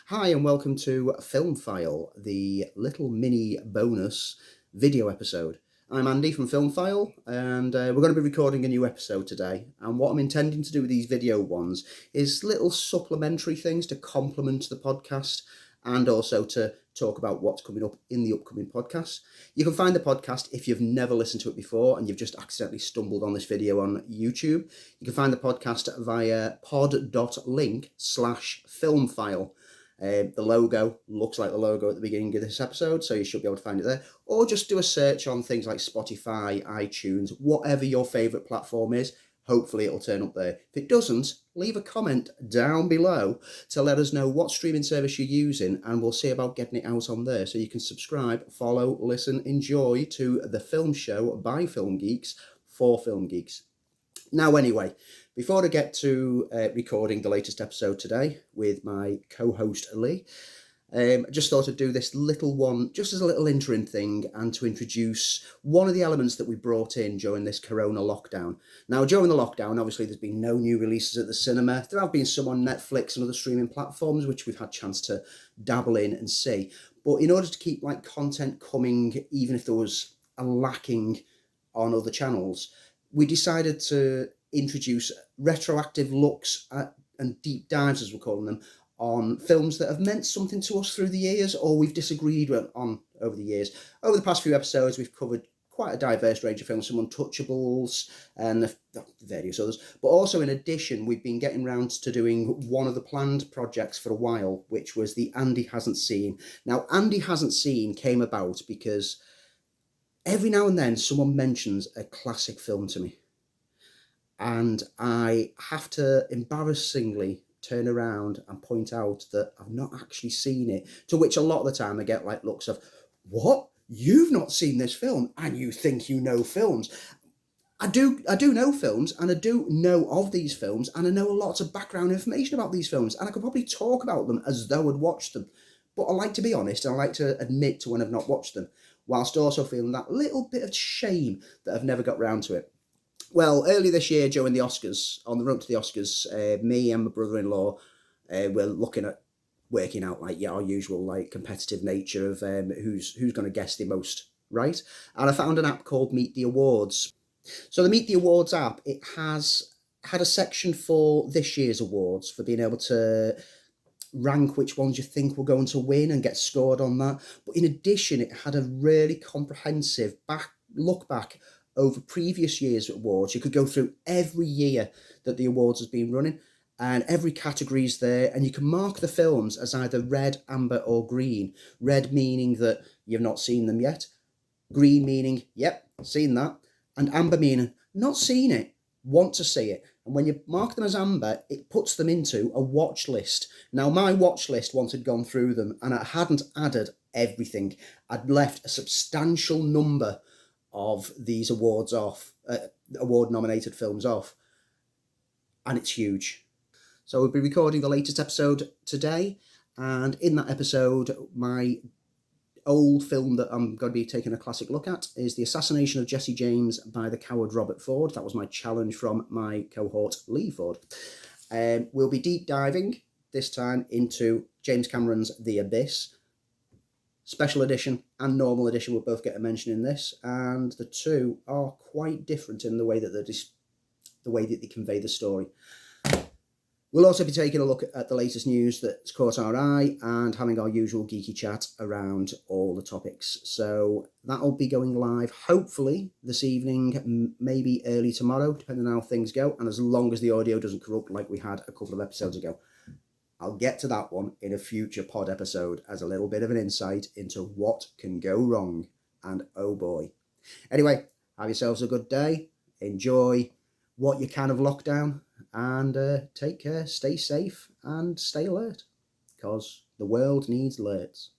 Hi and welcome to FilmFile, the little mini bonus video episode. I'm Andy from FilmFile and we're going to be recording a new episode today, and what I'm intending to do with these video ones is little supplementary things to complement the podcast and also to talk about what's coming up in the upcoming podcast. You can find the podcast if you've never listened to it before and you've just accidentally stumbled on this video on YouTube. You can find the podcast via pod.link/filmfile. The logo looks like the logo at the beginning of this episode, so you should be able to find it there. Or just do a search on things like Spotify, iTunes, whatever your favourite platform is. Hopefully it'll turn up there. If it doesn't, leave a comment down below to let us know what streaming service you're using, and we'll see about getting it out on there so you can subscribe, follow, listen, enjoy to the film show by Film Geeks for Film Geeks. Now anyway, before I get to recording the latest episode today with my co-host Lee, I just thought I'd do this little one just as a little interim thing and to introduce one of the elements that we brought in during this corona lockdown. Now during the lockdown, obviously there's been no new releases at the cinema. There have been some on Netflix and other streaming platforms which we've had a chance to dabble in and see. But in order to keep content coming, even if there was a lacking on other channels, we decided to introduce retroactive looks at, and deep dives, as we're calling them, on films that have meant something to us through the years or we've disagreed on over the years. Over the past few episodes, we've covered quite a diverse range of films, some Untouchables and various others. But also, in addition, we've been getting round to doing one of the planned projects for a while, which was the Andy Hasn't Seen. Now, Andy Hasn't Seen came about because every now and then someone mentions a classic film to me, and I have to embarrassingly turn around and point out that I've not actually seen it, to which a lot of the time I get looks of, what? You've not seen this film and you think you know films? I do know films, and I do know of these films, and I know lots of background information about these films, and I could probably talk about them as though I'd watched them. But I like to be honest, and I like to admit to when I've not watched them, whilst also feeling that little bit of shame that I've never got round to it. Well, early this year during the Oscars, on the road to the Oscars, me and my brother-in-law were looking at working out our usual competitive nature of who's going to guess the most right. And I found an app called Meet the Awards. So the Meet the Awards app, it has had a section for this year's awards for being able to rank which ones you think were going to win and get scored on that. But in addition, it had a really comprehensive look back over previous year's awards. You could go through every year that the awards has been running, and every category's there, and you can mark the films as either red, amber or green. Red meaning that you've not seen them yet, green meaning, yep, seen that, and amber meaning, not seen it, want to see it. And when you mark them as amber, it puts them into a watch list. Now, my watch list, once I'd gone through them, and I hadn't added everything, I'd left a substantial number of these awards off, award-nominated films off, and it's huge. So we'll be recording the latest episode today, and in that episode, my old film that I'm going to be taking a classic look at is The Assassination of Jesse James by the coward Robert Ford. That was my challenge from my cohort Lee Ford. We'll be deep diving this time into James Cameron's The Abyss. Special edition and normal edition will both get a mention in this, and the two are quite different in the way that they convey the story. We'll also be taking a look at the latest news that's caught our eye and having our usual geeky chat around all the topics. So that'll be going live hopefully this evening, maybe early tomorrow, depending on how things go, and as long as the audio doesn't corrupt like we had a couple of episodes ago. I'll get to that one in a future pod episode as a little bit of an insight into what can go wrong, and oh boy. Anyway, have yourselves a good day, enjoy what you can of lockdown, and take care, stay safe and stay alert, because the world needs alerts.